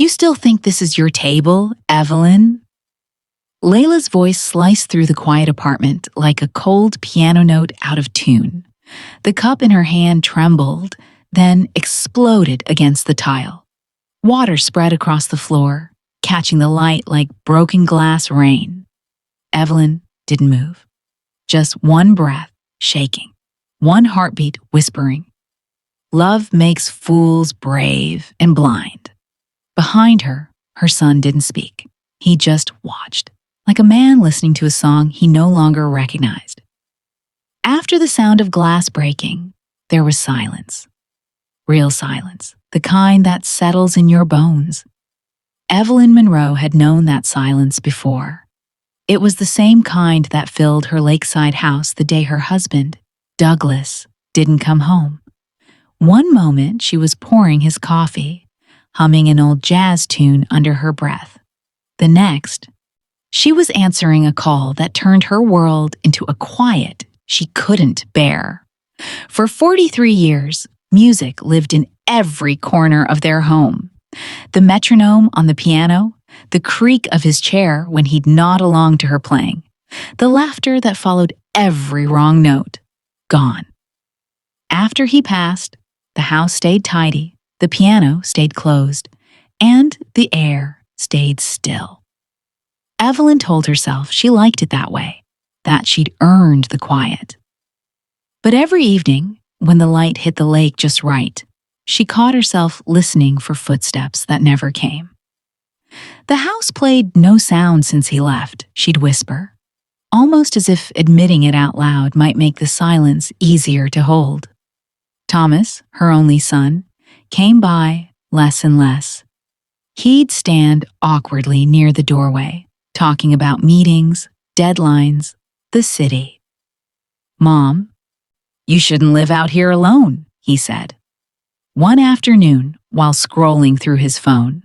You still think this is your table, Evelyn? Layla's voice sliced through the quiet apartment like a cold piano note out of tune. The cup in her hand trembled, then exploded against the tile. Water spread across the floor, catching the light like broken glass rain. Evelyn didn't move. Just one breath, shaking. One heartbeat, whispering. Love makes fools brave and blind. Behind her, her son didn't speak. He just watched, like a man listening to a song he no longer recognized. After the sound of glass breaking, there was silence. Real silence, the kind that settles in your bones. Evelyn Monroe had known that silence before. It was the same kind that filled her lakeside house the day her husband, Douglas, didn't come home. One moment she was pouring his coffee, humming an old jazz tune under her breath. The next, she was answering a call that turned her world into a quiet she couldn't bear. For 43 years, music lived in every corner of their home. The metronome on the piano, the creak of his chair when he'd nod along to her playing, the laughter that followed every wrong note, gone. After he passed, the house stayed tidy, the piano stayed closed, and the air stayed still. Evelyn told herself she liked it that way, that she'd earned the quiet. But every evening, when the light hit the lake just right, she caught herself listening for footsteps that never came. The house played no sound since he left, she'd whisper, almost as if admitting it out loud might make the silence easier to hold. Thomas, her only son, came by less and less. He'd stand awkwardly near the doorway, talking about meetings, deadlines, the city. "Mom, you shouldn't live out here alone," he said. One afternoon, while scrolling through his phone,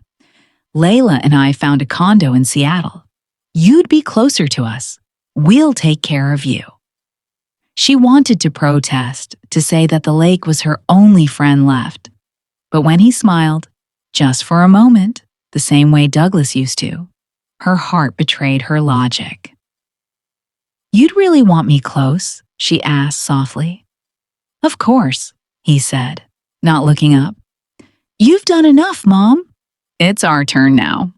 "Layla and I found a condo in Seattle. You'd be closer to us. We'll take care of you." She wanted to protest, to say that the lake was her only friend left. But when he smiled, just for a moment, the same way Douglas used to, her heart betrayed her logic. "You'd really want me close?" she asked softly. "Of course," he said, not looking up. "You've done enough, Mom. It's our turn now."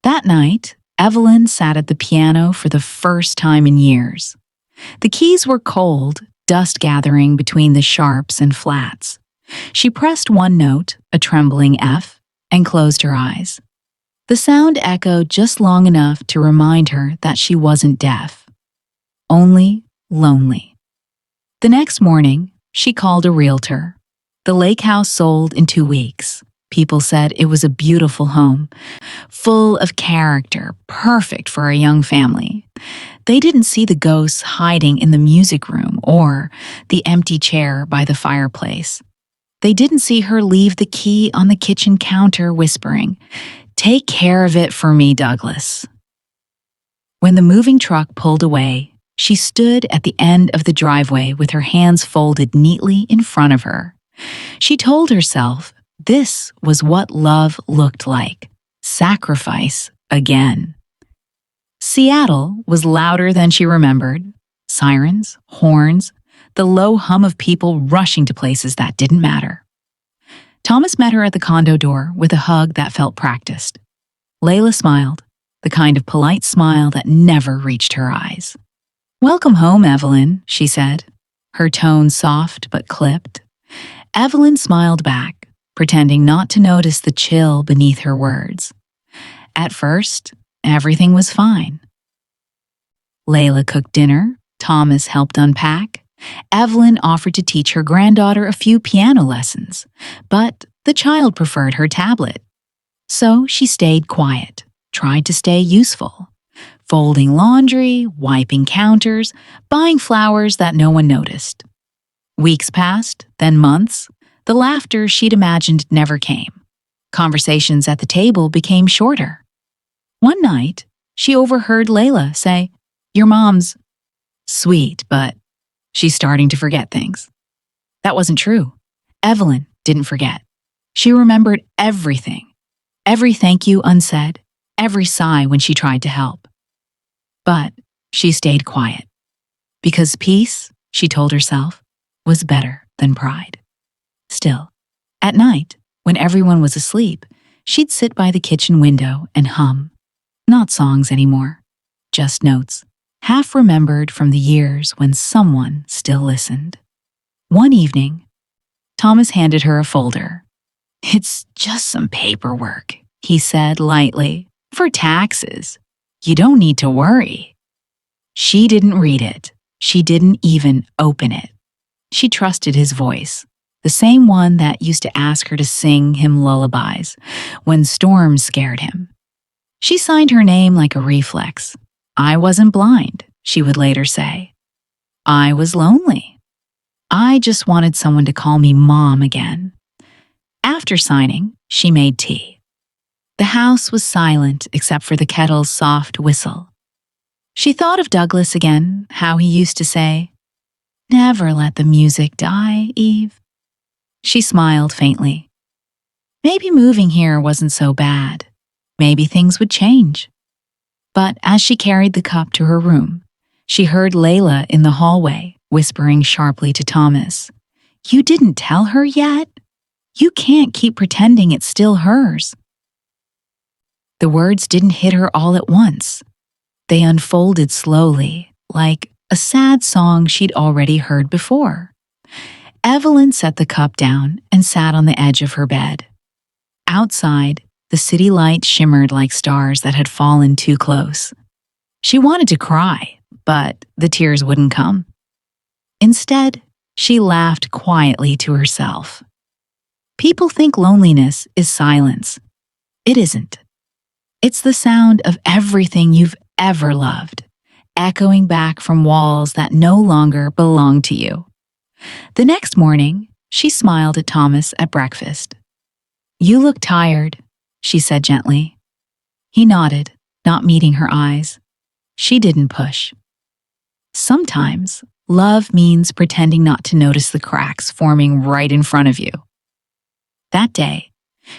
That night, Evelyn sat at the piano for the first time in years. The keys were cold, dust gathering between the sharps and flats. She pressed one note, a trembling F, and closed her eyes. The sound echoed just long enough to remind her that she wasn't deaf, only lonely. The next morning, she called a realtor. The lake house sold in 2 weeks. People said it was a beautiful home, full of character, perfect for a young family. They didn't see the ghosts hiding in the music room or the empty chair by the fireplace. They didn't see her leave the key on the kitchen counter whispering, "Take care of it for me, Douglas." When the moving truck pulled away, she stood at the end of the driveway with her hands folded neatly in front of her. She told herself this was what love looked like, sacrifice again. Seattle was louder than she remembered. Sirens, horns, the low hum of people rushing to places that didn't matter. Thomas met her at the condo door with a hug that felt practiced. Layla smiled, the kind of polite smile that never reached her eyes. "Welcome home, Evelyn," she said, her tone soft but clipped. Evelyn smiled back, pretending not to notice the chill beneath her words. At first, everything was fine. Layla cooked dinner, Thomas helped unpack. Evelyn offered to teach her granddaughter a few piano lessons, but the child preferred her tablet. So she stayed quiet, tried to stay useful, folding laundry, wiping counters, buying flowers that no one noticed. Weeks passed, then months. The laughter she'd imagined never came. Conversations at the table became shorter. One night, she overheard Layla say, "Your mom's sweet, but she's starting to forget things." That wasn't true. Evelyn didn't forget. She remembered everything. every thank you unsaid, every sigh when she tried to help. But she stayed quiet, because peace, she told herself, was better than pride. Still, at night, when everyone was asleep, she'd sit by the kitchen window and hum. Not songs anymore, just notes, half remembered from the years when someone still listened. One evening, Thomas handed her a folder. "It's just some paperwork," he said lightly, "for taxes. You don't need to worry." She didn't read it. She didn't even open it. She trusted his voice, the same one that used to ask her to sing him lullabies when storms scared him. She signed her name like a reflex. "I wasn't blind," she would later say. "I was lonely. I just wanted someone to call me Mom again." After signing, she made tea. The house was silent except for the kettle's soft whistle. She thought of Douglas again, how he used to say, "Never let the music die, Eve." She smiled faintly. Maybe moving here wasn't so bad. Maybe things would change. But as she carried the cup to her room, she heard Layla in the hallway whispering sharply to Thomas, "You didn't tell her yet? You can't keep pretending it's still hers." The words didn't hit her all at once. They unfolded slowly, like a sad song she'd already heard before. Evelyn set the cup down and sat on the edge of her bed. Outside, the city lights shimmered like stars that had fallen too close. She wanted to cry, but the tears wouldn't come. Instead, she laughed quietly to herself. People think loneliness is silence. It isn't. It's the sound of everything you've ever loved, echoing back from walls that no longer belong to you. The next morning, she smiled at Thomas at breakfast. "You look tired," she said gently. He nodded, not meeting her eyes. She didn't push. Sometimes, love means pretending not to notice the cracks forming right in front of you. That day,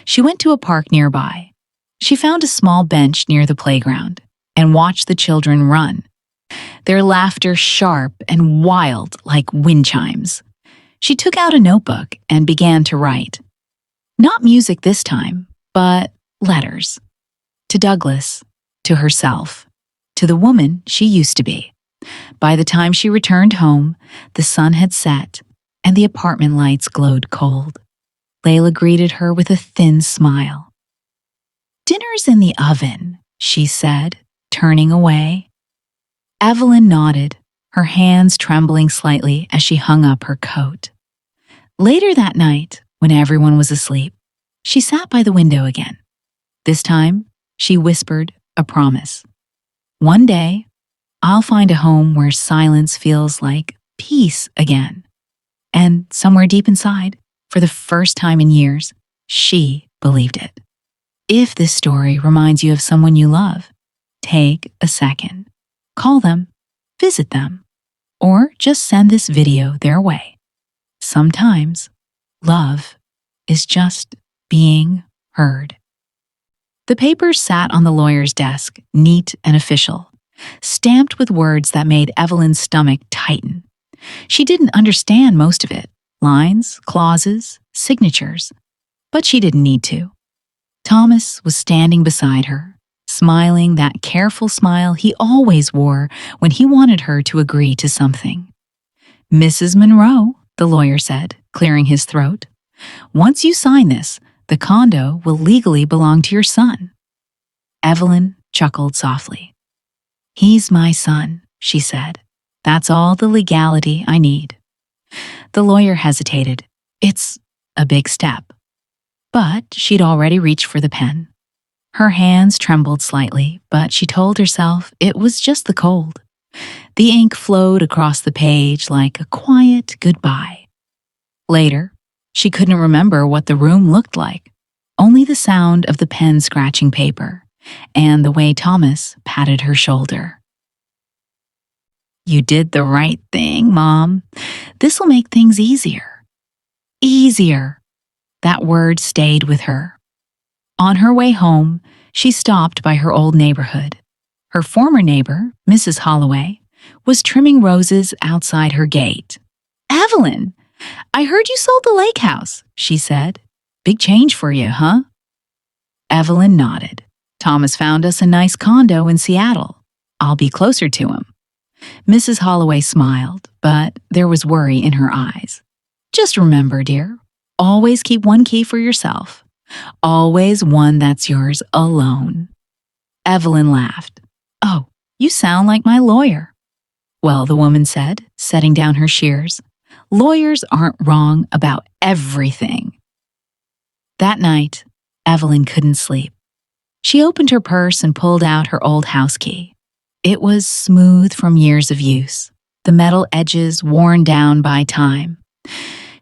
she went to a park nearby. She found a small bench near the playground and watched the children run, their laughter sharp and wild like wind chimes. She took out a notebook and began to write. Not music this time, but letters. To Douglas, to herself, to the woman she used to be. By the time she returned home, the sun had set and the apartment lights glowed cold. Layla greeted her with a thin smile. "Dinner's in the oven," she said, turning away. Evelyn nodded, her hands trembling slightly as she hung up her coat. Later that night, when everyone was asleep, she sat by the window again. This time, she whispered a promise. "One day, I'll find a home where silence feels like peace again." And somewhere deep inside, for the first time in years, she believed it. If this story reminds you of someone you love, take a second. Call them, visit them, or just send this video their way. Sometimes, love is just being heard. The papers sat on the lawyer's desk, neat and official, stamped with words that made Evelyn's stomach tighten. She didn't understand most of it, lines, clauses, signatures, but she didn't need to. Thomas was standing beside her, smiling that careful smile he always wore when he wanted her to agree to something. "Mrs. Monroe," the lawyer said, clearing his throat, "once you sign this, the condo will legally belong to your son." Evelyn chuckled softly. "He's my son," she said. "That's all the legality I need." The lawyer hesitated. It's a big step. But she'd already reached for the pen. Her hands trembled slightly, but she told herself it was just the cold. The ink flowed across the page like a quiet goodbye. Later, she couldn't remember what the room looked like, only the sound of the pen scratching paper and the way Thomas patted her shoulder. "You did the right thing, Mom. This'll make things easier." Easier. That word stayed with her. On her way home, she stopped by her old neighborhood. Her former neighbor, Mrs. Holloway, was trimming roses outside her gate. "Evelyn, I heard you sold the lake house," she said. "Big change for you, huh?" Evelyn nodded. "Thomas found us a nice condo in Seattle. I'll be closer to him." Mrs. Holloway smiled, but there was worry in her eyes. "Just remember, dear, always keep one key for yourself. Always one that's yours alone." Evelyn laughed. "Oh, you sound like my lawyer." "Well," the woman said, setting down her shears, "lawyers aren't wrong about everything." That night, Evelyn couldn't sleep. She opened her purse and pulled out her old house key. It was smooth from years of use, the metal edges worn down by time.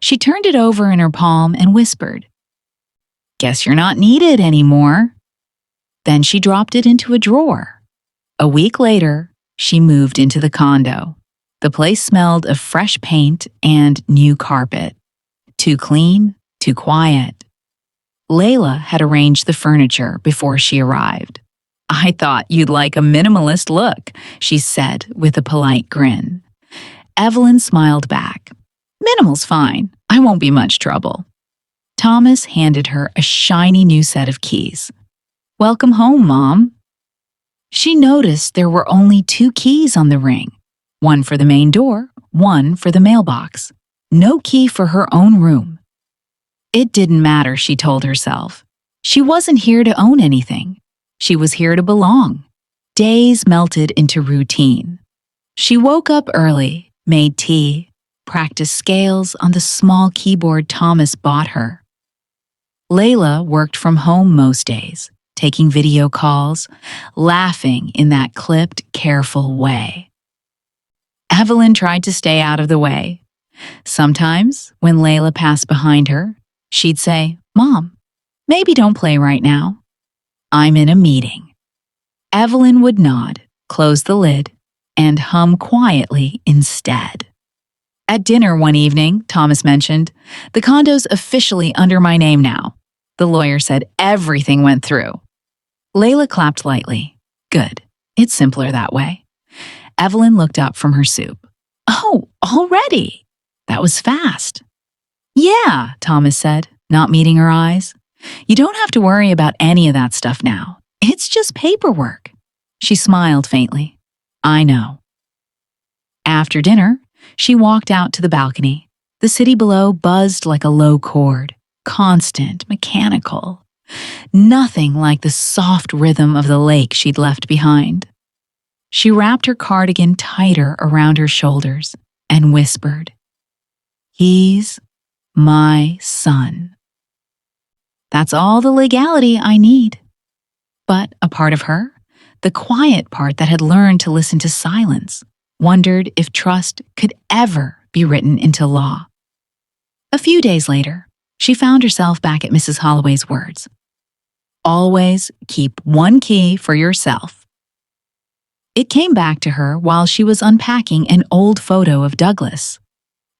She turned it over in her palm and whispered, "Guess you're not needed anymore." Then she dropped it into a drawer. A week later, she moved into the condo. The place smelled of fresh paint and new carpet. Too clean, too quiet. Layla had arranged the furniture before she arrived. "I thought you'd like a minimalist look," she said with a polite grin. Evelyn smiled back. "Minimal's fine. I won't be much trouble." Thomas handed her a shiny new set of keys. "Welcome home, Mom." She noticed there were only 2 keys on the ring, one for the main door, one for the mailbox. No key for her own room. It didn't matter, she told herself. She wasn't here to own anything. She was here to belong. Days melted into routine. She woke up early, made tea, practiced scales on the small keyboard Thomas bought her. Layla worked from home most days, taking video calls, laughing in that clipped, careful way. Evelyn tried to stay out of the way. Sometimes, when Layla passed behind her, she'd say, "Mom, maybe don't play right now. I'm in a meeting." Evelyn would nod, close the lid, and hum quietly instead. At dinner one evening, Thomas mentioned, "The condo's officially under my name now." The lawyer said everything went through. Layla clapped lightly. "Good. It's simpler that way." Evelyn looked up from her soup. "Oh, already? That was fast." "Yeah," Thomas said, not meeting her eyes. "You don't have to worry about any of that stuff now. It's just paperwork." She smiled faintly. "I know." After dinner, she walked out to the balcony. The city below buzzed like a low chord, constant, mechanical. Nothing like the soft rhythm of the lake she'd left behind. She wrapped her cardigan tighter around her shoulders and whispered, "He's my son." That's all the legality I need. But a part of her, the quiet part that had learned to listen to silence, wondered if trust could ever be written into law. A few days later, she found herself back at Mrs. Holloway's words. "Always keep one key for yourself." It came back to her while she was unpacking an old photo of Douglas.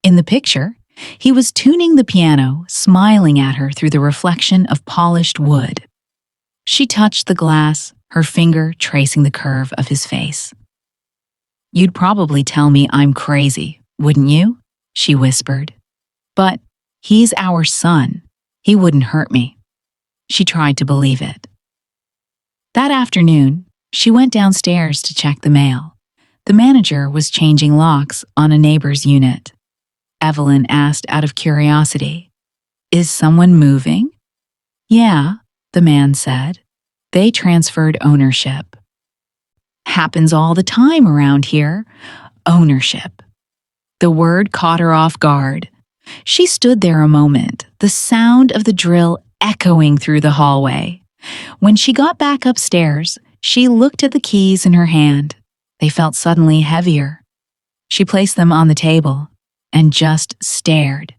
In the picture, he was tuning the piano, smiling at her through the reflection of polished wood. She touched the glass, her finger tracing the curve of his face. "You'd probably tell me I'm crazy, wouldn't you?" she whispered. "But he's our son. He wouldn't hurt me." She tried to believe it. That afternoon, she went downstairs to check the mail. The manager was changing locks on a neighbor's unit. Evelyn asked out of curiosity, "Is someone moving?" "Yeah," the man said. "They transferred ownership." Happens all the time around here. Ownership. The word caught her off guard. She stood there a moment, the sound of the drill echoing through the hallway. When she got back upstairs, she looked at the keys in her hand. They felt suddenly heavier. She placed them on the table and just stared.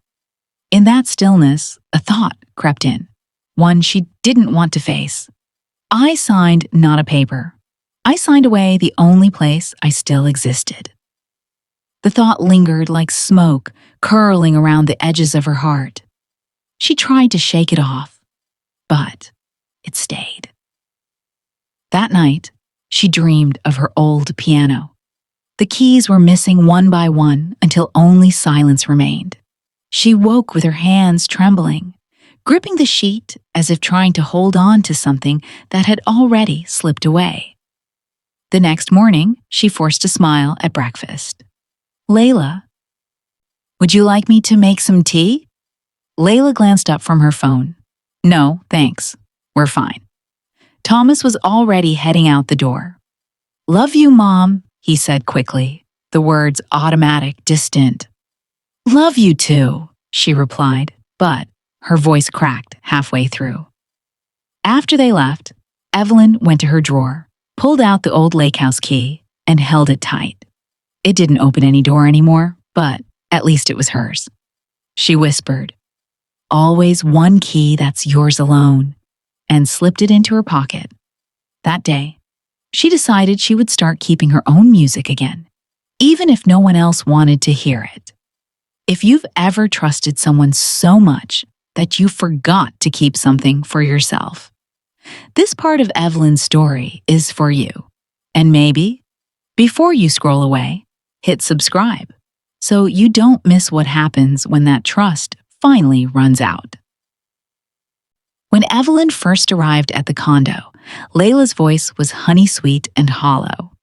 In that stillness, a thought crept in, one she didn't want to face. I signed not a paper. I signed away the only place I still existed. The thought lingered like smoke curling around the edges of her heart. She tried to shake it off, but it stayed. That night, she dreamed of her old piano. The keys were missing one by one until only silence remained. She woke with her hands trembling, gripping the sheet as if trying to hold on to something that had already slipped away. The next morning, she forced a smile at breakfast. "Layla, would you like me to make some tea?" Layla glanced up from her phone. "No, thanks. We're fine." Thomas was already heading out the door. "Love you, Mom," he said quickly, the words automatic, distant. "Love you too," she replied, but her voice cracked halfway through. After they left, Evelyn went to her drawer, pulled out the old lake house key, and held it tight. It didn't open any door anymore, but at least it was hers. She whispered, "Always one key that's yours alone," and slipped it into her pocket. That day, she decided she would start keeping her own music again, even if no one else wanted to hear it. If you've ever trusted someone so much that you forgot to keep something for yourself, this part of Evelyn's story is for you. And maybe, before you scroll away, hit subscribe so you don't miss what happens when that trust finally runs out. When Evelyn first arrived at the condo, Layla's voice was honey-sweet and hollow.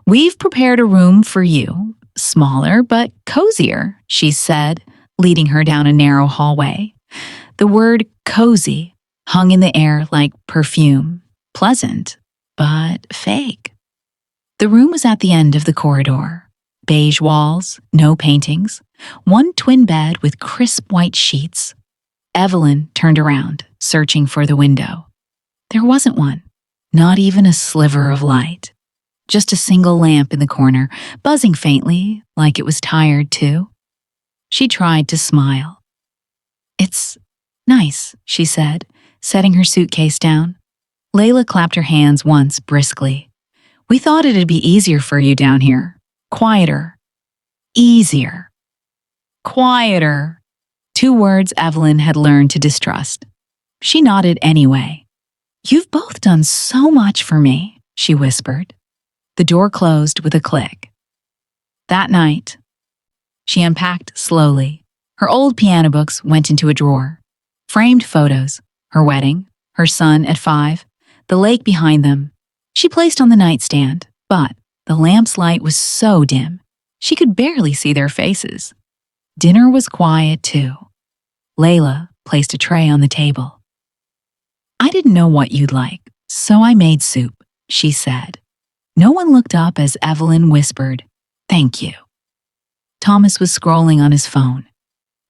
"We've prepared a room for you, smaller but cozier," she said, leading her down a narrow hallway. The word cozy hung in the air like perfume, pleasant, but fake. The room was at the end of the corridor. Beige walls, no paintings, one twin bed with crisp white sheets. Evelyn turned around, searching for the window. There wasn't one, not even a sliver of light. Just a single lamp in the corner, buzzing faintly, like it was tired too. She tried to smile. "It's nice," she said, setting her suitcase down. Layla clapped her hands once briskly. "We thought it'd be easier for you down here. Quieter. Easier. Quieter." Two words Evelyn had learned to distrust. She nodded anyway. "You've both done so much for me," she whispered. The door closed with a click. That night, she unpacked slowly. Her old piano books went into a drawer. Framed photos, her wedding, her son at 5, the lake behind them, she placed on the nightstand, but the lamp's light was so dim, she could barely see their faces. Dinner was quiet too. Layla placed a tray on the table. "I didn't know what you'd like, so I made soup," she said. No one looked up as Evelyn whispered, "Thank you." Thomas was scrolling on his phone.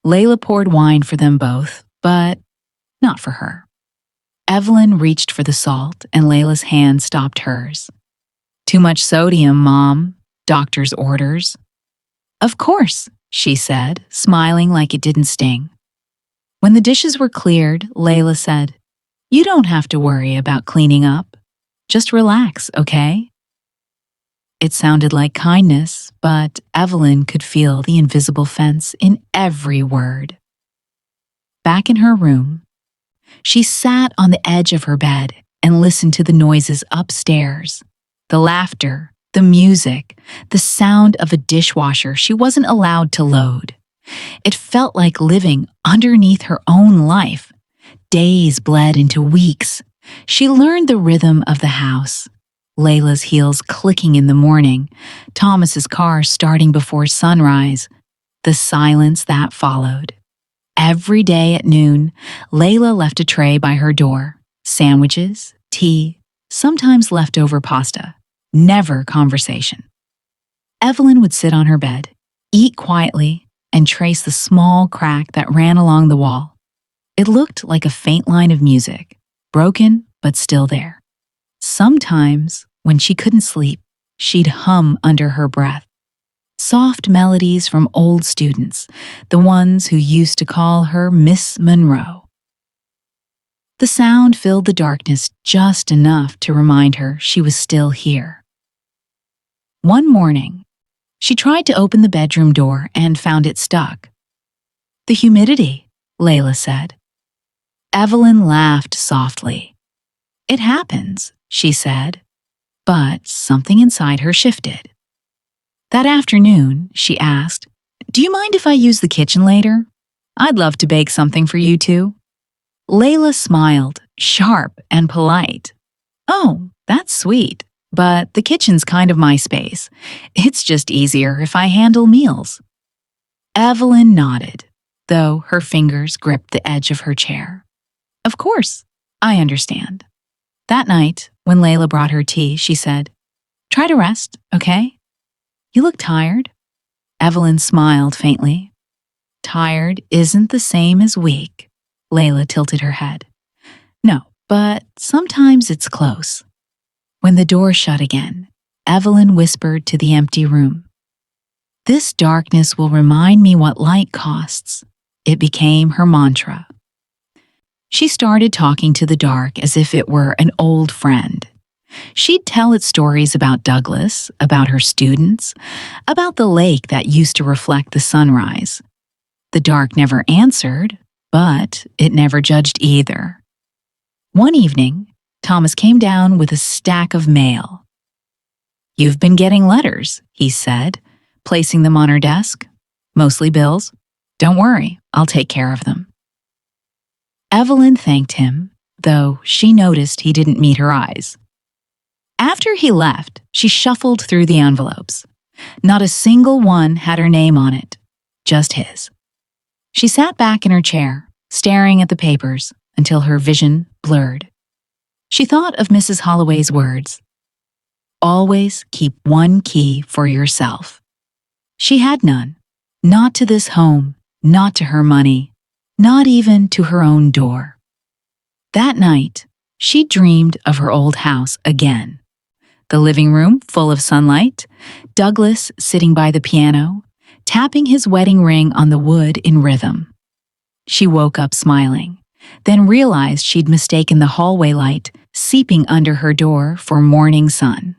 Layla poured wine for them both, but not for her. Evelyn reached for the salt, and Layla's hand stopped hers. "Too much sodium, Mom. Doctor's orders." "Of course," she said, smiling like it didn't sting. When the dishes were cleared, Layla said, "You don't have to worry about cleaning up. Just relax, okay?" It sounded like kindness, but Evelyn could feel the invisible fence in every word. Back in her room, she sat on the edge of her bed and listened to the noises upstairs. The laughter, the music, the sound of a dishwasher she wasn't allowed to load. It felt like living underneath her own life. Days bled into weeks. She learned the rhythm of the house. Layla's heels clicking in the morning, Thomas's car starting before sunrise, the silence that followed. Every day at noon, Layla left a tray by her door. Sandwiches, tea, sometimes leftover pasta. Never conversation. Evelyn would sit on her bed, eat quietly, and trace the small crack that ran along the wall. It looked like a faint line of music, broken but still there. Sometimes, when she couldn't sleep, she'd hum under her breath. Soft melodies from old students, the ones who used to call her Miss Monroe. The sound filled the darkness just enough to remind her she was still here. One morning, she tried to open the bedroom door and found it stuck. "The humidity," Layla said. Evelyn laughed softly. It happens, she said, but something inside her shifted. That afternoon, she asked, "Do you mind if I use the kitchen later? I'd love to bake something for you two." Layla smiled, sharp and polite. "Oh, that's sweet, but the kitchen's kind of my space. It's just easier if I handle meals." Evelyn nodded, though her fingers gripped the edge of her chair. "Of course, I understand." That night, when Layla brought her tea, she said, "Try to rest, okay? You look tired." Evelyn smiled faintly. "Tired isn't the same as weak." Layla tilted her head. "No, but sometimes it's close." When the door shut again, Evelyn whispered to the empty room, "This darkness will remind me what light costs." It became her mantra. She started talking to the dark as if it were an old friend. She'd tell it stories about Douglas, about her students, about the lake that used to reflect the sunrise. The dark never answered, but it never judged either. One evening, Thomas came down with a stack of mail. "You've been getting letters," he said, placing them on her desk. "Mostly bills. Don't worry, I'll take care of them." Evelyn thanked him, though she noticed he didn't meet her eyes. After he left, she shuffled through the envelopes. Not a single one had her name on it, just his. She sat back in her chair, staring at the papers until her vision blurred. She thought of Mrs. Holloway's words, "Always keep one key for yourself." She had none, not to this home, not to her money, not even to her own door. That night, she dreamed of her old house again. The living room full of sunlight, Douglas sitting by the piano, tapping his wedding ring on the wood in rhythm. She woke up smiling, then realized she'd mistaken the hallway light seeping under her door for morning sun.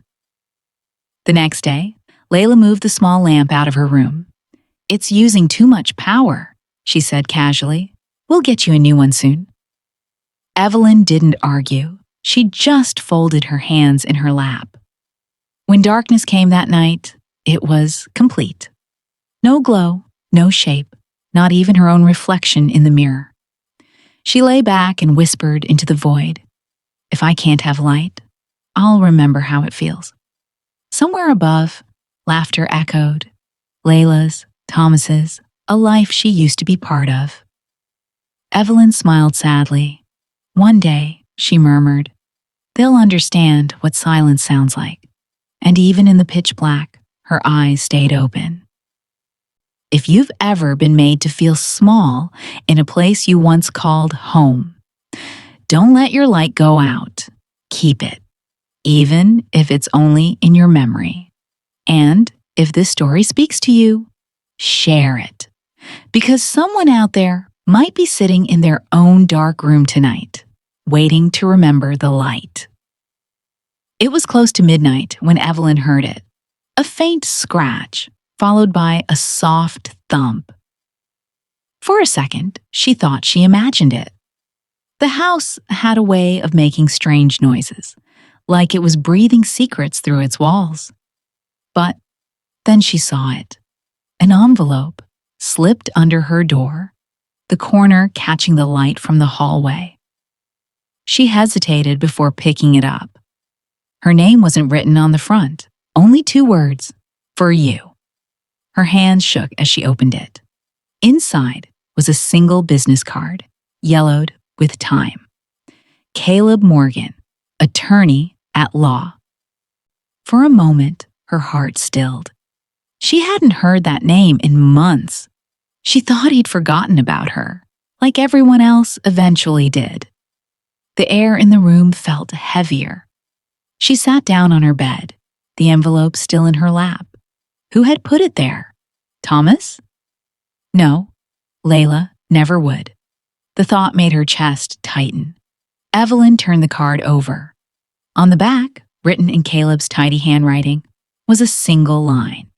The next day, Layla moved the small lamp out of her room. "It's using too much power," she said casually. "We'll get you a new one soon." Evelyn didn't argue. She just folded her hands in her lap. When darkness came that night, it was complete. No glow, no shape, not even her own reflection in the mirror. She lay back and whispered into the void, "If I can't have light, I'll remember how it feels." Somewhere above, laughter echoed. Layla's, Thomas's, a life she used to be part of. Evelyn smiled sadly. "One day," she murmured, "they'll understand what silence sounds like." And even in the pitch black, her eyes stayed open. If you've ever been made to feel small in a place you once called home, don't let your light go out. Keep it, even if it's only in your memory. And if this story speaks to you, share it. Because someone out there might be sitting in their own dark room tonight, waiting to remember the light. It was close to midnight when Evelyn heard it. A faint scratch, followed by a soft thump. For a second, she thought she imagined it. The house had a way of making strange noises, like it was breathing secrets through its walls. But then she saw it. An envelope slipped under her door, the corner catching the light from the hallway. She hesitated before picking it up. Her name wasn't written on the front, only 2 words, "For you." Her hands shook as she opened it. Inside was a single business card, yellowed with time. Caleb Morgan, attorney at law. For a moment, her heart stilled. She hadn't heard that name in months. She thought he'd forgotten about her, like everyone else eventually did. The air in the room felt heavier. She sat down on her bed, the envelope still in her lap. Who had put it there? Thomas? No, Layla never would. The thought made her chest tighten. Evelyn turned the card over. On the back, written in Caleb's tidy handwriting, was a single line.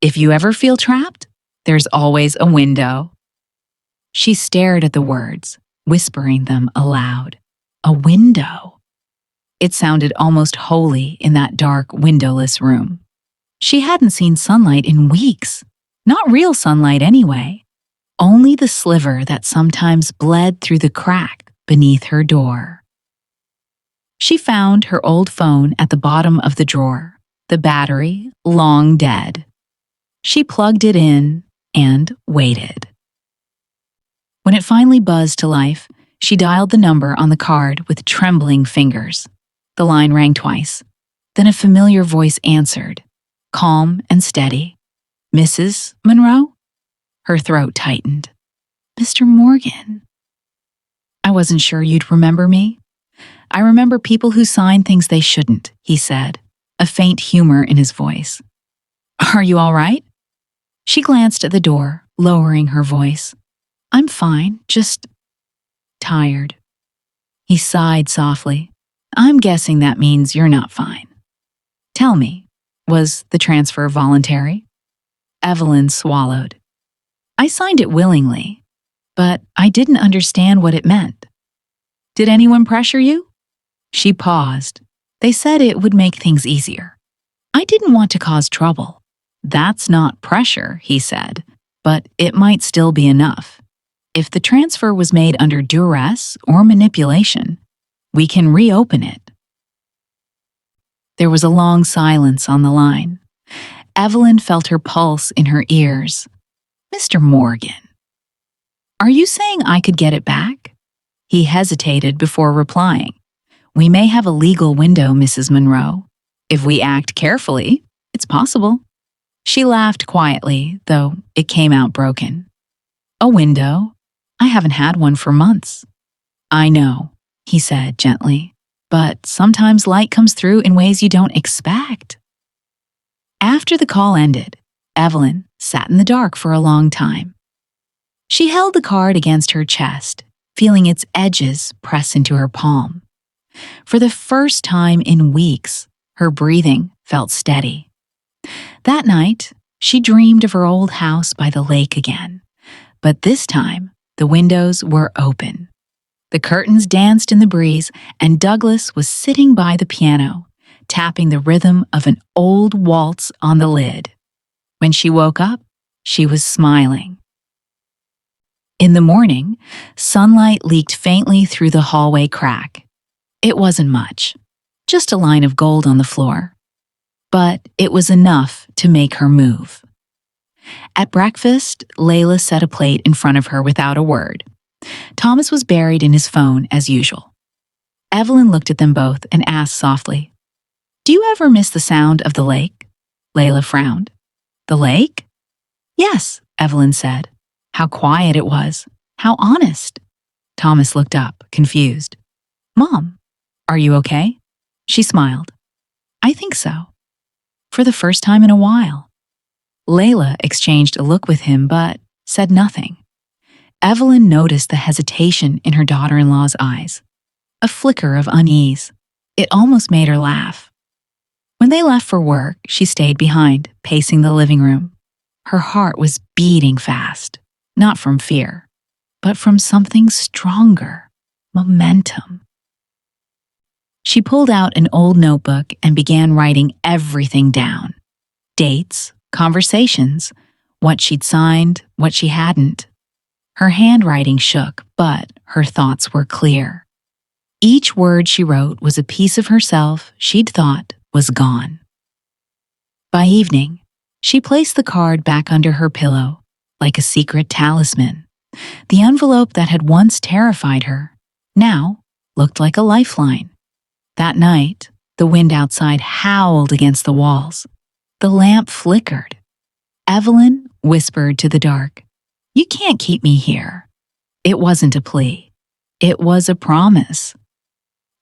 "If you ever feel trapped, there's always a window." She stared at the words, whispering them aloud. A window. It sounded almost holy in that dark, windowless room. She hadn't seen sunlight in weeks. Not real sunlight anyway. Only the sliver that sometimes bled through the crack beneath her door. She found her old phone at the bottom of the drawer, the battery long dead. She plugged it in and waited. When it finally buzzed to life, she dialed the number on the card with trembling fingers. The line rang twice. Then a familiar voice answered, calm and steady. Mrs. Monroe? Her throat tightened. Mr. Morgan. I wasn't sure you'd remember me. I remember people who sign things they shouldn't, he said, a faint humor in his voice. Are you all right? She glanced at the door, lowering her voice. I'm fine, just tired. He sighed softly. I'm guessing that means you're not fine. Tell me, was the transfer voluntary? Evelyn swallowed. I signed it willingly, but I didn't understand what it meant. Did anyone pressure you? She paused. They said it would make things easier. I didn't want to cause trouble. That's not pressure, he said, but it might still be enough. If the transfer was made under duress or manipulation, we can reopen it. There was a long silence on the line. Evelyn felt her pulse in her ears. Mr. Morgan. Are you saying I could get it back? He hesitated before replying. We may have a legal window, Mrs. Monroe. If we act carefully, it's possible. She laughed quietly, though it came out broken. A window? I haven't had one for months. I know, he said gently, but sometimes light comes through in ways you don't expect. After the call ended, Evelyn sat in the dark for a long time. She held the card against her chest, feeling its edges press into her palm. For the first time in weeks, her breathing felt steady. That night, she dreamed of her old house by the lake again, but this time, the windows were open. The curtains danced in the breeze, and Douglas was sitting by the piano, tapping the rhythm of an old waltz on the lid. When she woke up, she was smiling. In the morning, sunlight leaked faintly through the hallway crack. It wasn't much, just a line of gold on the floor. But it was enough to make her move. At breakfast, Layla set a plate in front of her without a word. Thomas was buried in his phone as usual. Evelyn looked at them both and asked softly, Do you ever miss the sound of the lake? Layla frowned. The lake? Yes, Evelyn said. How quiet it was. How honest. Thomas looked up, confused. Mom, are you okay? She smiled. I think so. For the first time in a while. Layla exchanged a look with him but said nothing. Evelyn noticed the hesitation in her daughter-in-law's eyes. A flicker of unease. It almost made her laugh. When they left for work, she stayed behind, pacing the living room. Her heart was beating fast, not from fear, but from something stronger, momentum. She pulled out an old notebook and began writing everything down. Dates, conversations, what she'd signed, what she hadn't. Her handwriting shook, but her thoughts were clear. Each word she wrote was a piece of herself she'd thought was gone. By evening, she placed the card back under her pillow, like a secret talisman. The envelope that had once terrified her now looked like a lifeline. That night, the wind outside howled against the walls. The lamp flickered. Evelyn whispered to the dark, You can't keep me here. It wasn't a plea. It was a promise.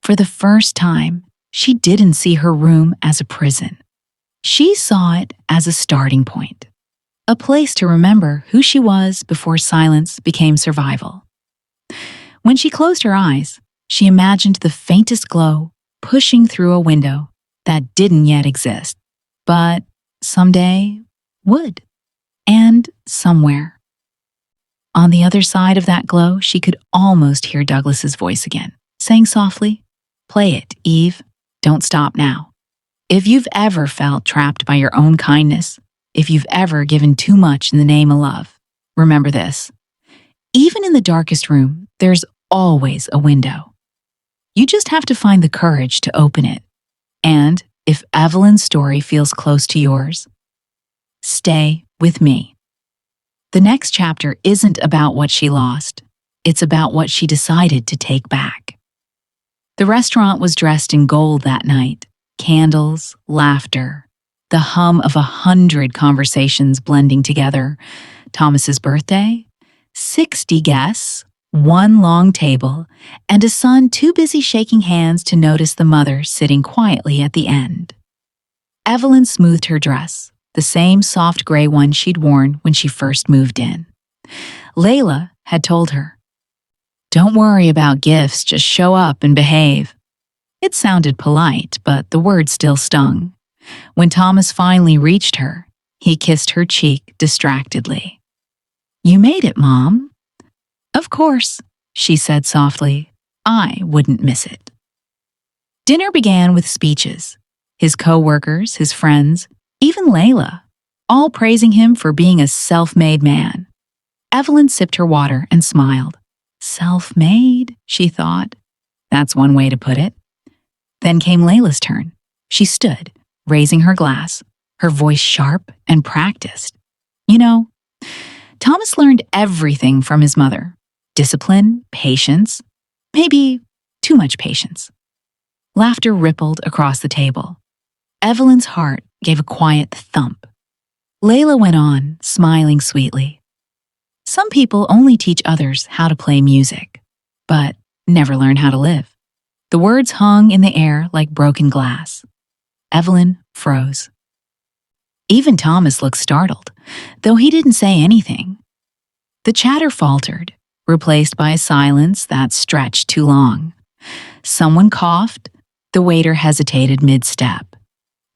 For the first time, she didn't see her room as a prison. She saw it as a starting point, a place to remember who she was before silence became survival. When she closed her eyes, she imagined the faintest glow pushing through a window that didn't yet exist, but someday would, and somewhere. On the other side of that glow, she could almost hear Douglas's voice again, saying softly, Play it, Eve. Don't stop now. If you've ever felt trapped by your own kindness, if you've ever given too much in the name of love, remember this. Even in the darkest room, there's always a window. You just have to find the courage to open it. And if Evelyn's story feels close to yours, stay with me. The next chapter isn't about what she lost. It's about what she decided to take back. The restaurant was dressed in gold that night. Candles, laughter, the hum of 100 conversations blending together. Thomas's birthday, 60 guests, one long table, and a son too busy shaking hands to notice the mother sitting quietly at the end. Evelyn smoothed her dress, the same soft gray one she'd worn when she first moved in. Layla had told her, "Don't worry about gifts, just show up and behave." It sounded polite, but the words still stung. When Thomas finally reached her, he kissed her cheek distractedly. "You made it, Mom." "Of course," she said softly. "I wouldn't miss it." Dinner began with speeches. His co-workers, his friends, even Layla, all praising him for being a self-made man. Evelyn sipped her water and smiled. Self-made, she thought. That's one way to put it. Then came Layla's turn. She stood, raising her glass, her voice sharp and practiced. You know, Thomas learned everything from his mother. Discipline, patience, maybe too much patience. Laughter rippled across the table. Evelyn's heart gave a quiet thump. Layla went on, smiling sweetly. Some people only teach others how to play music, but never learn how to live. The words hung in the air like broken glass. Evelyn froze. Even Thomas looked startled, though he didn't say anything. The chatter faltered, replaced by a silence that stretched too long. Someone coughed. The waiter hesitated mid-step.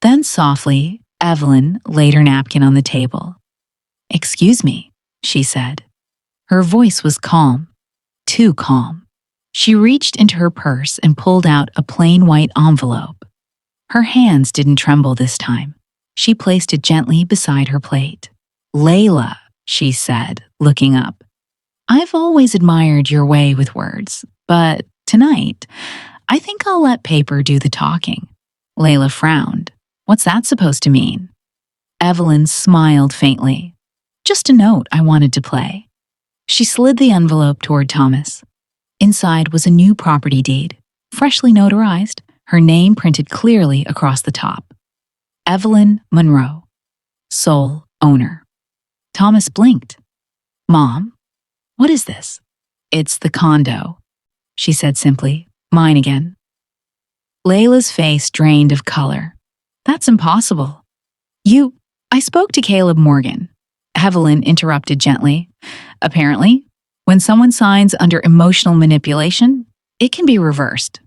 Then softly, Evelyn laid her napkin on the table. "Excuse me," she said. Her voice was calm, too calm. She reached into her purse and pulled out a plain white envelope. Her hands didn't tremble this time. She placed it gently beside her plate. "Layla," she said, looking up. "I've always admired your way with words, but tonight, I think I'll let paper do the talking." Layla frowned. "What's that supposed to mean?" Evelyn smiled faintly. "Just a note I wanted to play." She slid the envelope toward Thomas. Inside was a new property deed, freshly notarized, her name printed clearly across the top. Evelyn Monroe, sole owner. Thomas blinked. "Mom, what is this?" "It's the condo," she said simply. "Mine again." Layla's face drained of color. "That's impossible." I spoke to Caleb Morgan." Evelyn interrupted gently. "Apparently, when someone signs under emotional manipulation, it can be reversed."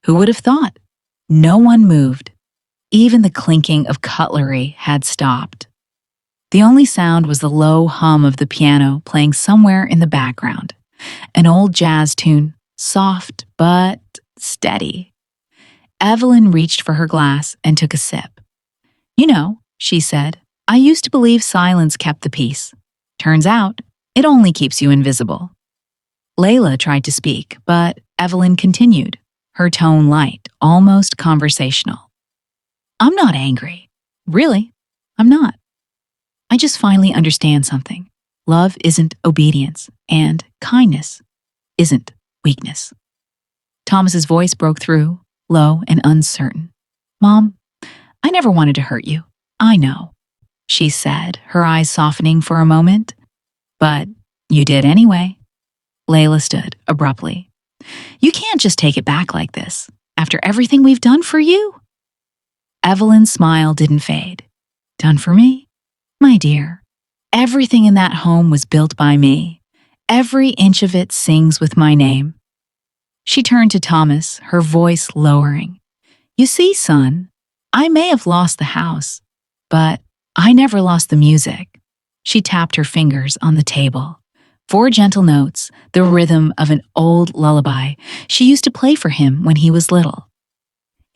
Who would have thought? No one moved. Even the clinking of cutlery had stopped. The only sound was the low hum of the piano playing somewhere in the background. An old jazz tune, soft but steady. Evelyn reached for her glass and took a sip. "You know," she said, "I used to believe silence kept the peace. Turns out, it only keeps you invisible." Layla tried to speak, but Evelyn continued, her tone light, almost conversational. "I'm not angry. Really, I'm not. I just finally understand something. Love isn't obedience, and kindness isn't weakness." Thomas's voice broke through, low and uncertain. "Mom, I never wanted to hurt you. I know," she said, her eyes softening for a moment. "But you did anyway." Layla stood abruptly. "You can't just take it back like this, after everything we've done for you." Evelyn's smile didn't fade. "Done for me? My dear, everything in that home was built by me. Every inch of it sings with my name." She turned to Thomas, her voice lowering. "You see, son, I may have lost the house, but I never lost the music." She tapped her fingers on the table. 4 gentle notes, the rhythm of an old lullaby she used to play for him when he was little.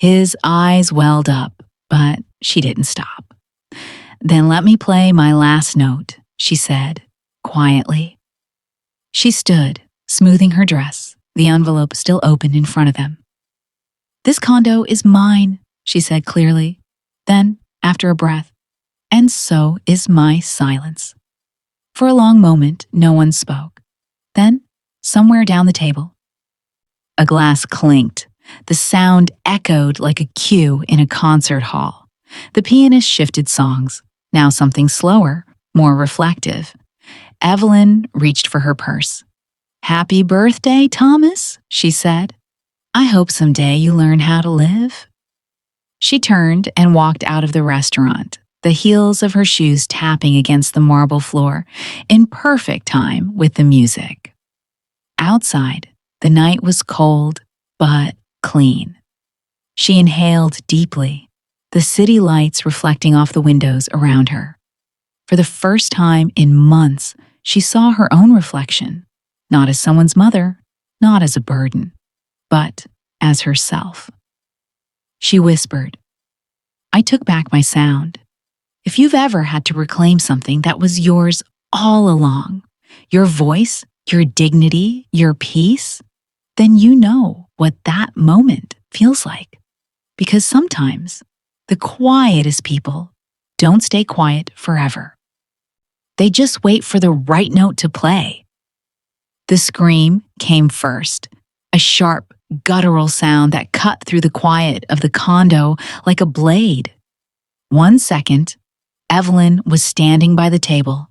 His eyes welled up, but she didn't stop. "Then let me play my last note," she said, quietly. She stood, smoothing her dress, the envelope still open in front of them. "This condo is mine," she said clearly. Then, after a breath, "And so is my silence." For a long moment, no one spoke. Then, somewhere down the table, a glass clinked. The sound echoed like a cue in a concert hall. The pianist shifted songs, now something slower, more reflective. Evelyn reached for her purse. "Happy birthday, Thomas," she said. "I hope someday you learn how to live." She turned and walked out of the restaurant, the heels of her shoes tapping against the marble floor, in perfect time with the music. Outside, the night was cold, but clean. She inhaled deeply, the city lights reflecting off the windows around her. For the first time in months, she saw her own reflection, not as someone's mother, not as a burden, but as herself. She whispered, "I took back my sound. If you've ever had to reclaim something that was yours all along, your voice, your dignity, your peace, then you know what that moment feels like. Because sometimes the quietest people don't stay quiet forever. They just wait for the right note to play." The scream came first, a sharp, guttural sound that cut through the quiet of the condo like a blade. 1 second, Evelyn was standing by the table,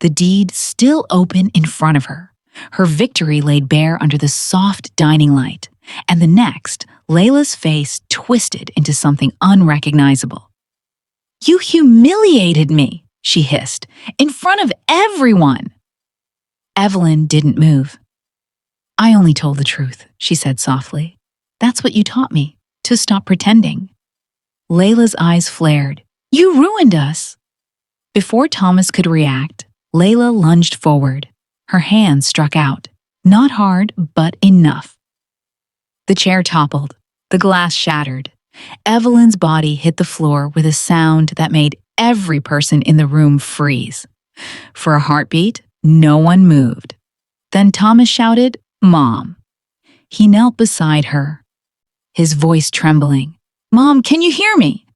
the deed still open in front of her, her victory laid bare under the soft dining light, and the next, Layla's face twisted into something unrecognizable. "You humiliated me," she hissed, "in front of everyone." Evelyn didn't move. "I only told the truth," she said softly. "That's what you taught me, to stop pretending." Layla's eyes flared. "You ruined us." Before Thomas could react, Layla lunged forward. Her hand struck out, not hard, but enough. The chair toppled, the glass shattered. Evelyn's body hit the floor with a sound that made every person in the room freeze. For a heartbeat, no one moved. Then Thomas shouted, "Mom." He knelt beside her, his voice trembling. "Mom, can you hear me?"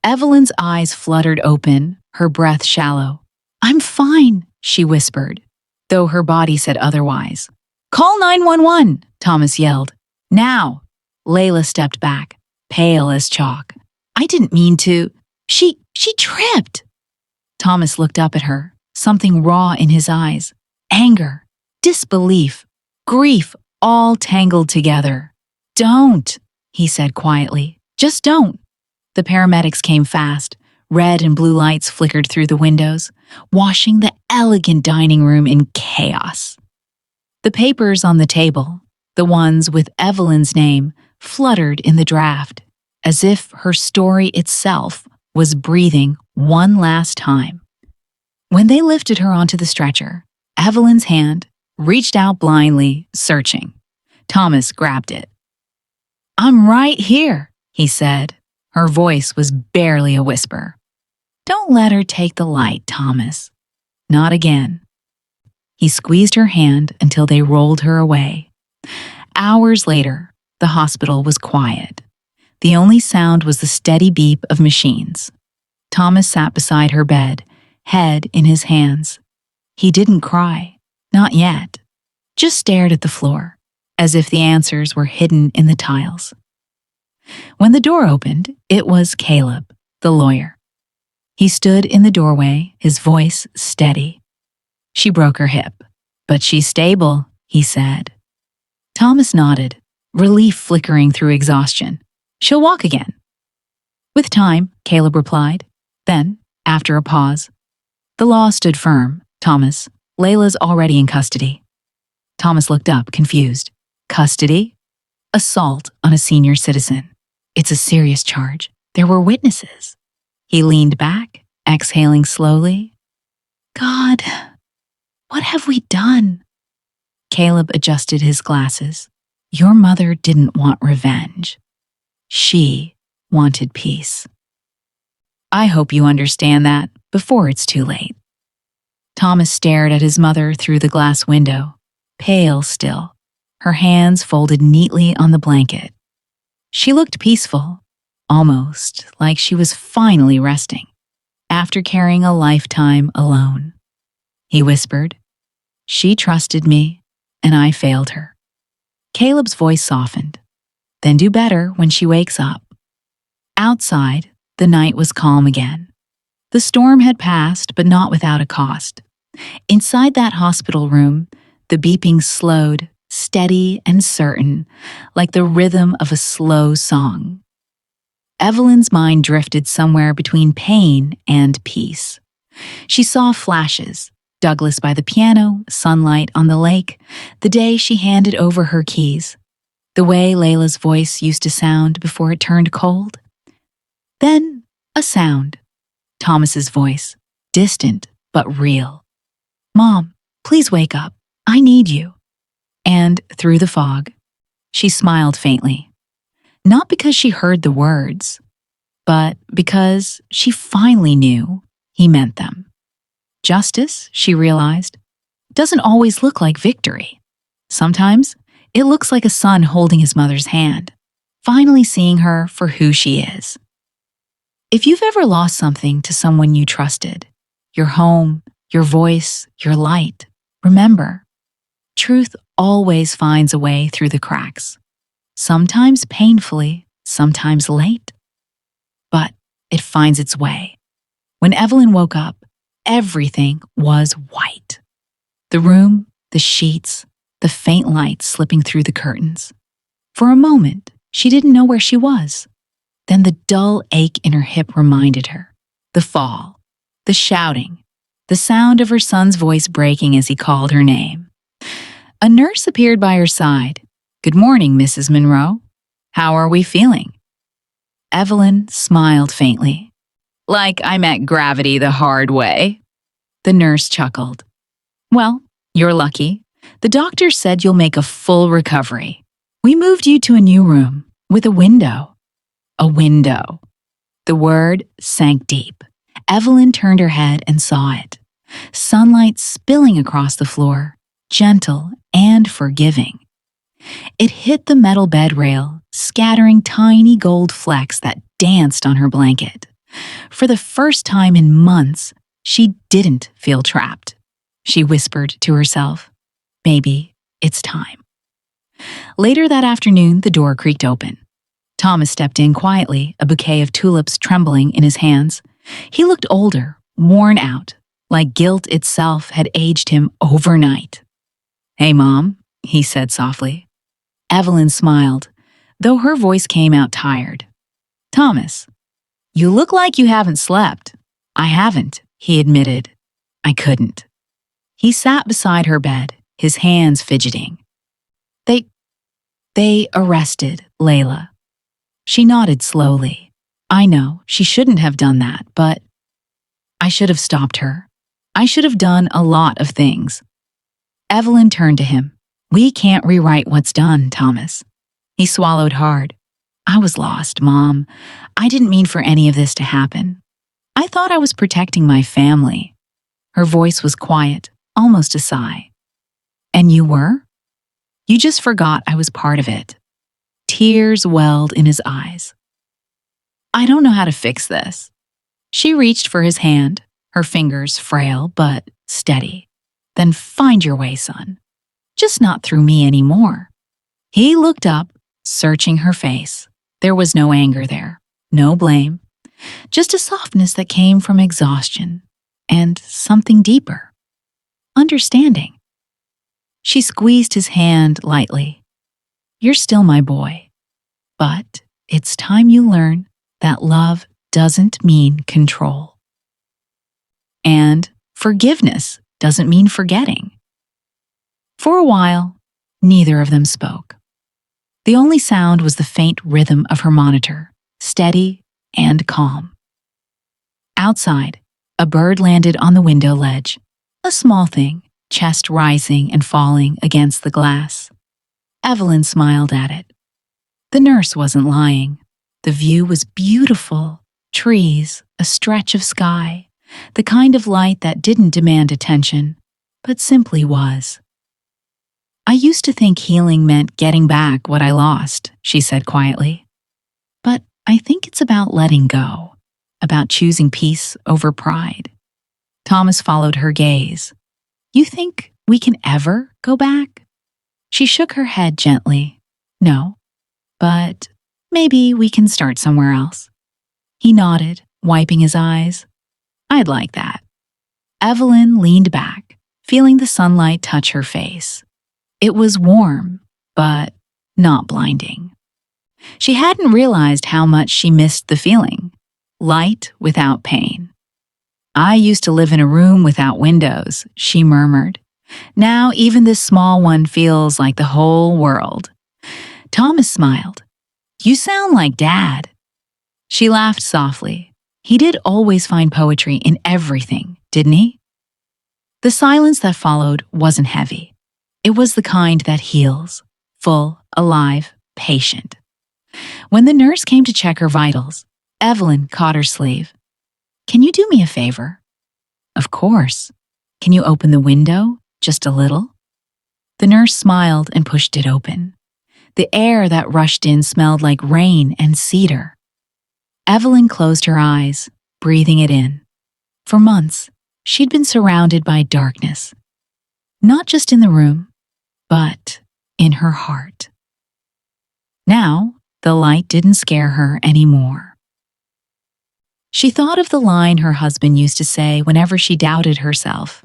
Evelyn's eyes fluttered open, her breath shallow. "I'm fine," she whispered, though her body said otherwise. "Call 911, Thomas yelled. "Now." Layla stepped back, pale as chalk. "I didn't mean to. She tripped." Thomas looked up at her, something raw in his eyes. Anger, disbelief, grief all tangled together. "Don't," he said quietly. "Just don't." The paramedics came fast. Red and blue lights flickered through the windows, washing the elegant dining room in chaos. The papers on the table, the ones with Evelyn's name, fluttered in the draft, as if her story itself was breathing one last time. When they lifted her onto the stretcher, Evelyn's hand reached out blindly, searching. Thomas grabbed it. "I'm right here," he said. Her voice was barely a whisper. "Don't let her take the light, Thomas. Not again." He squeezed her hand until they rolled her away. Hours later, the hospital was quiet. The only sound was the steady beep of machines. Thomas sat beside her bed, head in his hands. He didn't cry, not yet, just stared at the floor, as if the answers were hidden in the tiles. When the door opened, it was Caleb, the lawyer. He stood in the doorway, his voice steady. "She broke her hip, but she's stable," he said. Thomas nodded, relief flickering through exhaustion. "She'll walk again." "With time," Caleb replied. Then, after a pause, "The law stood firm, Thomas. Layla's already in custody." Thomas looked up, confused. "Custody?" "Assault on a senior citizen. It's a serious charge. There were witnesses." He leaned back, exhaling slowly. "God, what have we done?" Caleb adjusted his glasses. "Your mother didn't want revenge. She wanted peace. I hope you understand that before it's too late. Thomas stared at his mother through the glass window, pale still, her hands folded neatly on the blanket. She looked peaceful, almost like she was finally resting, after carrying a lifetime alone. He whispered, "She trusted me, and I failed her." Caleb's voice softened. "Then do better when she wakes up." Outside, the night was calm again. The storm had passed, but not without a cost. Inside that hospital room, the beeping slowed, steady and certain, like the rhythm of a slow song. Evelyn's mind drifted somewhere between pain and peace. She saw flashes, Douglas by the piano, sunlight on the lake, the day she handed over her keys, the way Layla's voice used to sound before it turned cold. Then, a sound. Thomas's voice, distant but real. "Mom, please wake up. I need you." And through the fog, she smiled faintly. Not because she heard the words, but because she finally knew he meant them. Justice, she realized, doesn't always look like victory. Sometimes it looks like a son holding his mother's hand, finally seeing her for who she is. If you've ever lost something to someone you trusted, your home, your voice, your light, remember, truth always finds a way through the cracks. Sometimes painfully, sometimes late. But it finds its way. When Evelyn woke up, everything was white. The room, the sheets, the faint light slipping through the curtains. For a moment, she didn't know where she was. Then the dull ache in her hip reminded her. The fall, the shouting, the sound of her son's voice breaking as he called her name. A nurse appeared by her side. "Good morning, Mrs. Monroe. How are we feeling?" Evelyn smiled faintly. "Like I met gravity the hard way." The nurse chuckled. "Well, you're lucky. The doctor said you'll make a full recovery. We moved you to a new room with a window." A window. The word sank deep. Evelyn turned her head and saw it. Sunlight spilling across the floor, gentle and forgiving. It hit the metal bed rail, scattering tiny gold flecks that danced on her blanket. For the first time in months, she didn't feel trapped. She whispered to herself, "Maybe it's time." Later that afternoon, the door creaked open. Thomas stepped in quietly, a bouquet of tulips trembling in his hands. He looked older, worn out, like guilt itself had aged him overnight. "Hey, Mom," he said softly. Evelyn smiled, though her voice came out tired. "Thomas, you look like you haven't slept." "I haven't," he admitted. "I couldn't." He sat beside her bed, his hands fidgeting. They arrested Layla. She nodded slowly. "I know, she shouldn't have done that, but I should have stopped her. I should have done a lot of things." Evelyn turned to him. "We can't rewrite what's done, Thomas." He swallowed hard. "I was lost, Mom. I didn't mean for any of this to happen. I thought I was protecting my family." Her voice was quiet, almost a sigh. "And you were? You just forgot I was part of it." Tears welled in his eyes. "I don't know how to fix this." She reached for his hand, her fingers frail but steady. "Then find your way, son. Just not through me anymore." He looked up, searching her face. There was no anger there, no blame, just a softness that came from exhaustion and something deeper. Understanding. She squeezed his hand lightly. "You're still my boy, but it's time you learn that love doesn't mean control. And forgiveness doesn't mean forgetting." For a while, neither of them spoke. The only sound was the faint rhythm of her monitor, steady and calm. Outside, a bird landed on the window ledge, a small thing, chest rising and falling against the glass. Evelyn smiled at it. The nurse wasn't lying. The view was beautiful. Trees, a stretch of sky, the kind of light that didn't demand attention, but simply was. I used to think healing meant getting back what I lost, she said quietly. But I think it's about letting go, about choosing peace over pride. Thomas followed her gaze. You think we can ever go back? She shook her head gently. No, but maybe we can start somewhere else. He nodded, wiping his eyes. I'd like that. Evelyn leaned back, feeling the sunlight touch her face. It was warm, but not blinding. She hadn't realized how much she missed the feeling. Light without pain. I used to live in a room without windows, she murmured. Now even this small one feels like the whole world. Thomas smiled. You sound like Dad. She laughed softly. He did always find poetry in everything, didn't he? The silence that followed wasn't heavy. It was the kind that heals, full, alive, patient. When the nurse came to check her vitals, Evelyn caught her sleeve. Can you do me a favor? Of course. Can you open the window, just a little? The nurse smiled and pushed it open. The air that rushed in smelled like rain and cedar. Evelyn closed her eyes, breathing it in. For months, she'd been surrounded by darkness. Not just in the room, but in her heart. Now, the light didn't scare her anymore. She thought of the line her husband used to say whenever she doubted herself.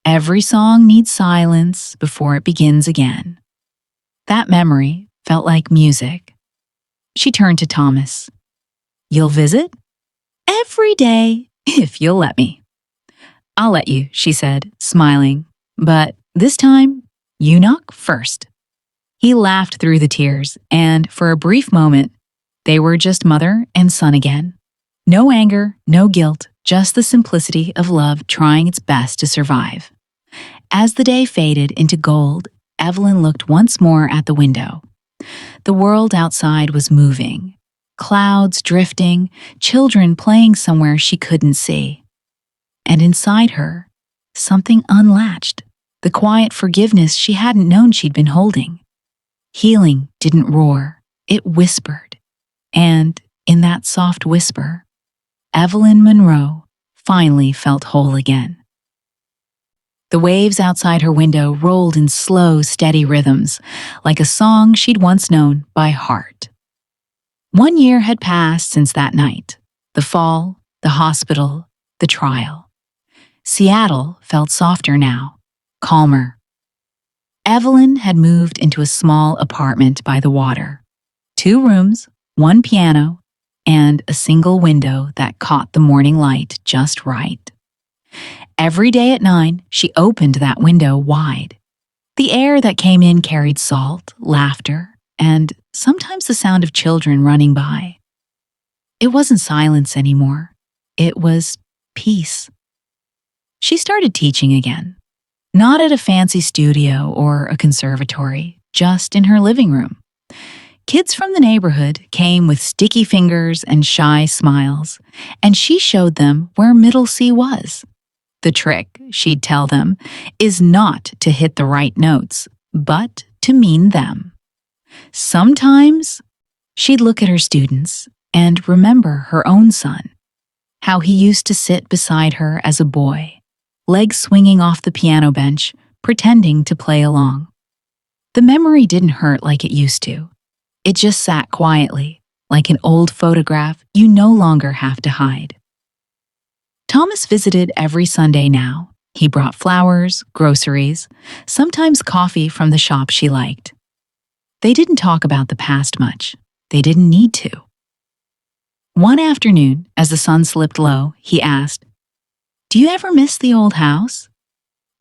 Every song needs silence before it begins again. That memory felt like music. She turned to Thomas. You'll visit? Every day, if you'll let me. I'll let you, she said, smiling. But this time, you knock first. He laughed through the tears, and for a brief moment, they were just mother and son again. No anger, no guilt, just the simplicity of love trying its best to survive. As the day faded into gold, Evelyn looked once more at the window. The world outside was moving. Clouds drifting, children playing somewhere she couldn't see. And inside her, something unlatched, the quiet forgiveness she hadn't known she'd been holding. Healing didn't roar, it whispered. And in that soft whisper, Evelyn Monroe finally felt whole again. The waves outside her window rolled in slow, steady rhythms, like a song she'd once known by heart. 1 year had passed since that night. The fall, the hospital, the trial. Seattle felt softer now, calmer. Evelyn had moved into a small apartment by the water. 2 rooms, 1 piano, and a single window that caught the morning light just right. Every day at 9, she opened that window wide. The air that came in carried salt, laughter, and sometimes the sound of children running by. It wasn't silence anymore. It was peace. She started teaching again. Not at a fancy studio or a conservatory, just in her living room. Kids from the neighborhood came with sticky fingers and shy smiles, and she showed them where middle C was. The trick, she'd tell them, is not to hit the right notes, but to mean them. Sometimes she'd look at her students and remember her own son, how he used to sit beside her as a boy, legs swinging off the piano bench, pretending to play along. The memory didn't hurt like it used to. It just sat quietly, like an old photograph you no longer have to hide. Thomas visited every Sunday now. He brought flowers, groceries, sometimes coffee from the shop she liked. They didn't talk about the past much. They didn't need to. One afternoon, as the sun slipped low, he asked, "Do you ever miss the old house?"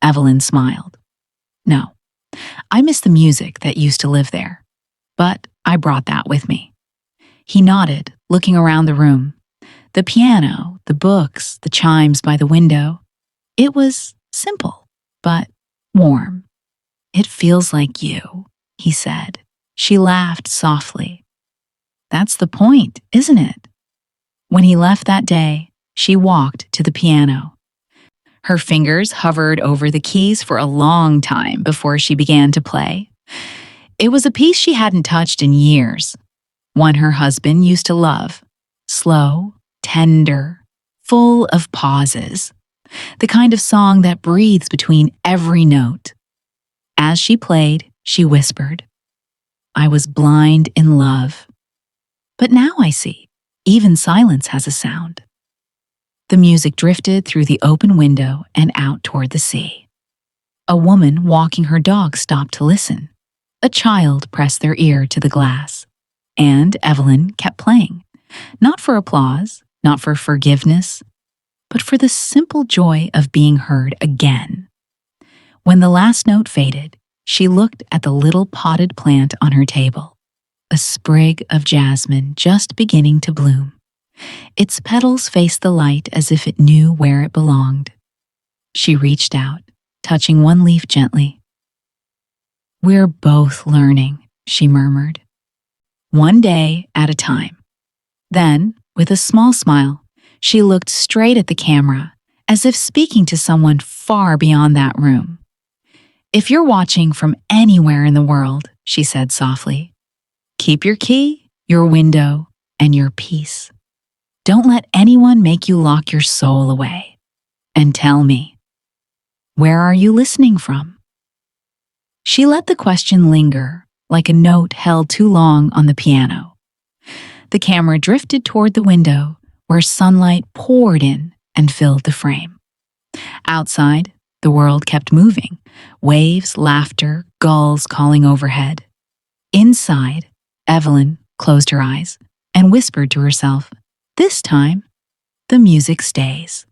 Evelyn smiled. "No, I miss the music that used to live there. But I brought that with me." He nodded, looking around the room. The piano, the books, the chimes by the window. It was simple, but warm. "It feels like you," he said. She laughed softly. That's the point, isn't it? When he left that day, she walked to the piano. Her fingers hovered over the keys for a long time before she began to play. It was a piece she hadn't touched in years, one her husband used to love. Slow, tender, full of pauses. The kind of song that breathes between every note. As she played, she whispered, "I was blind in love. But now I see, even silence has a sound." The music drifted through the open window and out toward the sea. A woman walking her dog stopped to listen. A child pressed their ear to the glass. And Evelyn kept playing, not for applause, not for forgiveness, but for the simple joy of being heard again. When the last note faded, she looked at the little potted plant on her table, a sprig of jasmine just beginning to bloom. Its petals faced the light as if it knew where it belonged. She reached out, touching one leaf gently. "We're both learning," she murmured. "One day at a time." Then, with a small smile, she looked straight at the camera, as if speaking to someone far beyond that room. "If you're watching from anywhere in the world," she said softly, "keep your key, your window, and your peace. Don't let anyone make you lock your soul away. And tell me, where are you listening from?" She let the question linger, like a note held too long on the piano. The camera drifted toward the window, where sunlight poured in and filled the frame. Outside, the world kept moving, waves, laughter, gulls calling overhead. Inside, Evelyn closed her eyes and whispered to herself, "This time, the music stays."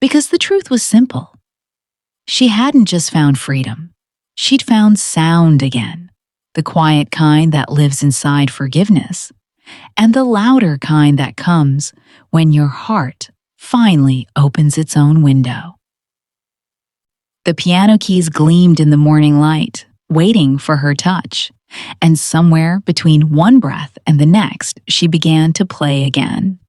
Because the truth was simple. She hadn't just found freedom. She'd found sound again, the quiet kind that lives inside forgiveness, and the louder kind that comes when your heart finally opens its own window. The piano keys gleamed in the morning light, waiting for her touch, and somewhere between one breath and the next, she began to play again.